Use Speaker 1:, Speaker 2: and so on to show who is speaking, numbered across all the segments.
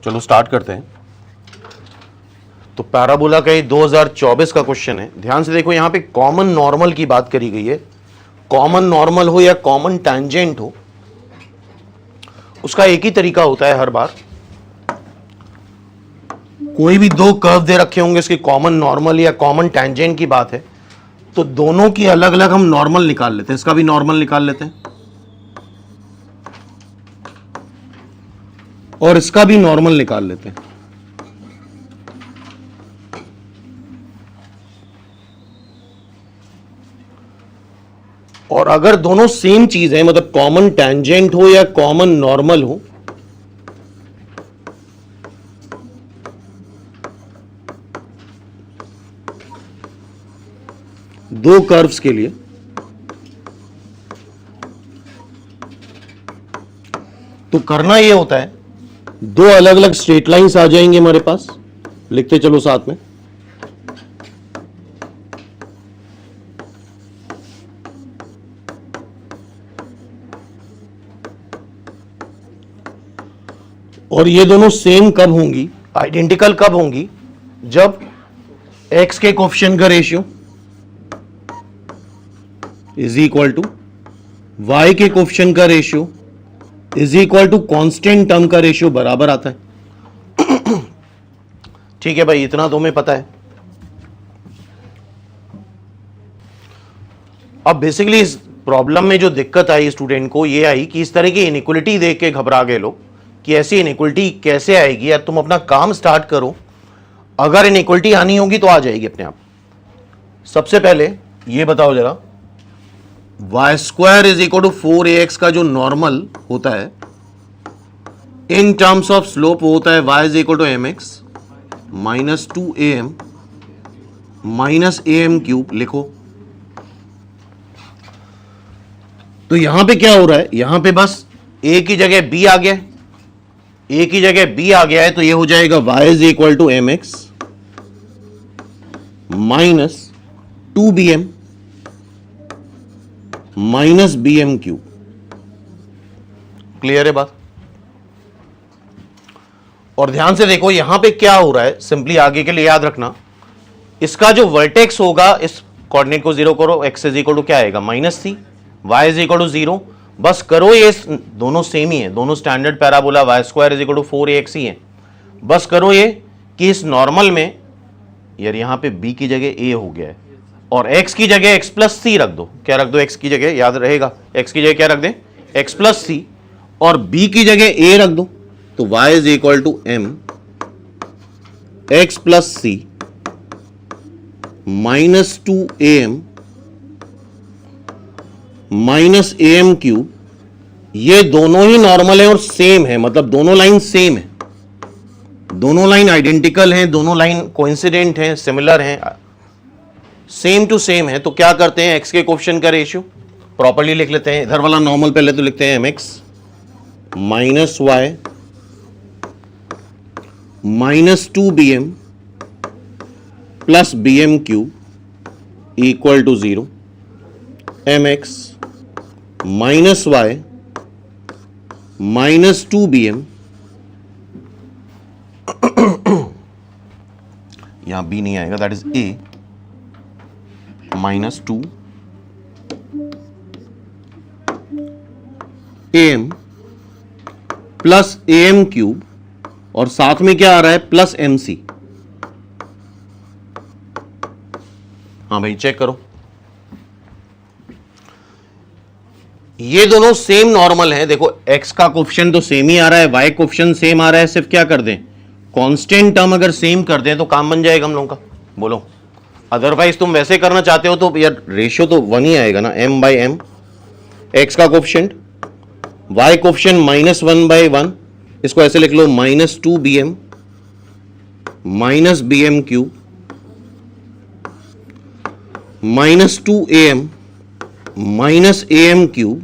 Speaker 1: चलो स्टार्ट करते हैं। तो पैराबोला का ये 2024 का क्वेश्चन है। ध्यान से देखो, यहां पे कॉमन नॉर्मल की बात करी गई है। कॉमन नॉर्मल हो या कॉमन टैंजेंट हो, उसका एक ही तरीका होता है हर बार। कोई भी दो कर्व दे रखे होंगे, इसकी कॉमन नॉर्मल या कॉमन टैंजेंट की बात है, तो दोनों की अलग अलग हम नॉर्मल निकाल लेते हैं। इसका भी नॉर्मल निकाल लेते हैं और इसका भी नॉर्मल निकाल लेते हैं। और अगर दोनों सेम चीज है, मतलब कॉमन टैंजेंट हो या कॉमन नॉर्मल हो, दो कर्व्स के लिए, तो करना यह होता है, दो अलग अलग स्ट्रेट लाइंस आ जाएंगे हमारे पास। लिखते चलो साथ में। और ये दोनों सेम कब होंगी, आइडेंटिकल कब होंगी? जब x के कोएफिशिएंट का ratio is equal to y के कोएफिशिएंट का ratio is equal to constant term का रेशियो बराबर आता है। ठीक है भाई, इतना तुम्हें पता है। अब बेसिकली इस प्रॉब्लम में जो दिक्कत आई स्टूडेंट को, ये आई कि इस तरह की इनइक्वलिटी देख के घबरा गए लोग कि ऐसी इनइक्वलिटी कैसे आएगी। यार तुम अपना काम स्टार्ट करो, अगर इनइक्वलिटी आनी होगी तो आ जाएगी अपने आप। सबसे पहले ये बताओ जरा, Y square is equal to 4ax का जो नॉर्मल होता है इन टर्म्स ऑफ स्लोप होता है y is equal to mx minus 2am minus am cube. लिखो। तो यहां पे क्या हो रहा है, यहां पे बस a की जगह b आ गया, a की जगह b आ गया है, तो ये हो जाएगा y is equal to mx minus 2bm minus bm cube. Clear है बात? और ध्यान से देखो यहां पे क्या हो रहा है, सिंपली आगे के लिए याद रखना, इसका जो वर्टेक्स होगा, इस कोऑर्डिनेट को जीरो करो, x इज इक्वल टू क्या आएगा -c, y is equal to 0। बस करो, ये दोनों सेम ही है, दोनों standard parabola Y square is equal to 4ax ही है। बस करो ये कि इस नॉर्मल में यार यहां पे b की जगह a हो गया है और x की जगह x प्लस सी रख दो। क्या रख दो x की जगह? याद रहेगा, x की जगह क्या रख दें? x प्लस सी, और b की जगह a रख दो। तो y is equal to m x plus C minus 2am minus am cube. ये दोनों ही नॉर्मल है और सेम है, मतलब दोनों लाइन सेम है, दोनों लाइन आइडेंटिकल हैं, दोनों लाइन कोइंसिडेंट हैं, सिमिलर हैं, सेम टू सेम है। तो क्या करते हैं, x के कोएफिशिएंट का रेशियो प्रॉपर्ली लिख लेते हैं। इधर वाला नॉर्मल पहले तो लिखते हैं mx minus y minus 2bm plus bm cube equal to 0, mx minus y minus 2bm, यहां b नहीं आएगा, that is a minus 2 am plus am cube, और साथ में क्या आ रहा है, प्लस mc। हाँ भाई चेक करो, ये दोनों सेम नॉर्मल है। देखो x का कोएफिशिएंट तो सेम ही आ रहा है, y कोएफिशिएंट सेम आ रहा है, सिर्फ क्या कर दें, कांस्टेंट टर्म अगर सेम कर दें तो काम बन जाएगा हम लोगों का। बोलो, अदरवाइज तुम वैसे करना चाहते हो तो यार रेशियो तो 1 ही आएगा ना, m बाई m, x का coefficient, y coefficient minus 1 by 1, इसको ऐसे लिख लो minus 2bm minus bm cube minus 2am minus am cube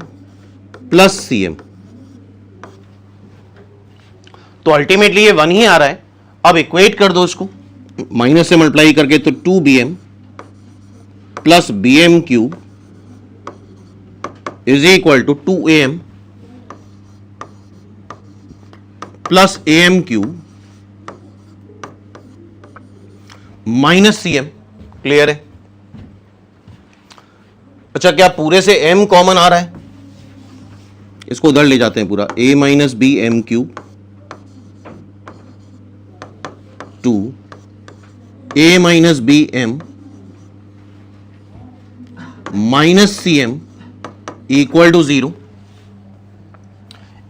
Speaker 1: plus cm। तो अल्टीमेटली ये 1 ही आ रहा है। अब इक्वेट कर दो इसको, माइनस से मल्टीप्लाई करके, तो 2bm plus bm cube is equal to 2am plus am cube minus C M. Clear है? अच्छा, क्या पूरे से m कॉमन आ रहा है? इसको उधर ले जाते हैं पूरा, a minus B M cube two a minus B M minus C M equal to 0।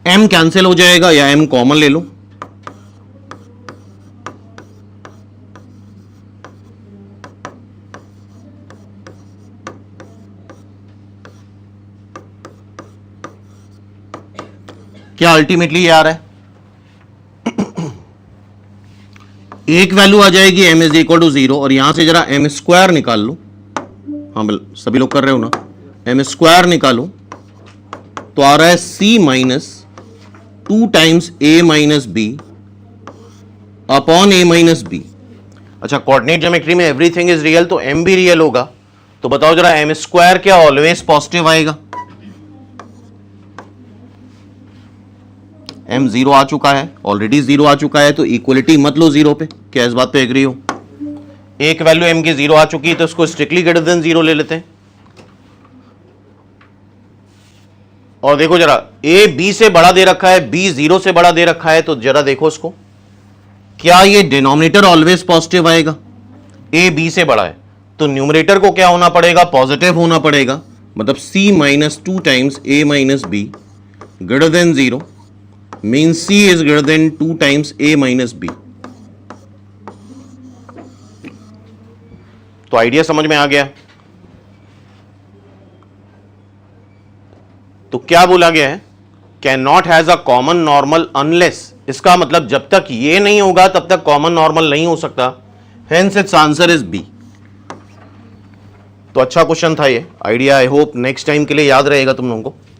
Speaker 1: m cancel हो जाएगा या m कॉमन ले लो। क्या अल्टीमेटली ये आ रहा है? एक वैल्यू आ जाएगी m इज इक्वल टू 0 और यहां से जरा m स्क्वायर निकाल लो। हाँ सभी लोग कर रहे हो ना? m स्क्वायर निकालो तो आ रहा है c minus 2 times a minus B upon a minus B. अच्छा, कोऑर्डिनेट ज्योमेट्री में एवरीथिंग इज रियल, तो m भी रियल होगा। तो बताओ जरा, m स्क्वायर क्या ऑलवेज पॉजिटिव आएगा? m 0 आ चुका है, ऑलरेडी 0 आ चुका है, तो इक्वलिटी मत लो 0 पे। क्या इस बात पे एग्री हो? एक वैल्यू m की 0 आ चुकी है तो इसको स्ट्रिक्टली ग्रेटर देन 0 ले लेते हैं। और देखो जरा, a b से बड़ा दे रखा है, b 0 से बड़ा दे रखा है, तो जरा देखो इसको, क्या ये डिनोमिनेटर ऑलवेज पॉजिटिव आएगा? a b से बड़ा है तो न्यूमरेटर को क्या होना पड़ेगा? पॉजिटिव होना पड़ेगा। मतलब c minus 2 times a minus B greater than 0 means c is greater than 2 times a minus B. तो आइडिया समझ में आ गया? तो क्या बोला गया है? Can not has a common normal unless. इसका मतलब जब तक ये नहीं होगा तब तक कॉमन नॉर्मल नहीं हो सकता। Hence it's answer is B. तो अच्छा क्वेश्चन था ये। Idea I hope next time के लिए याद रहेगा तुम लोगों को।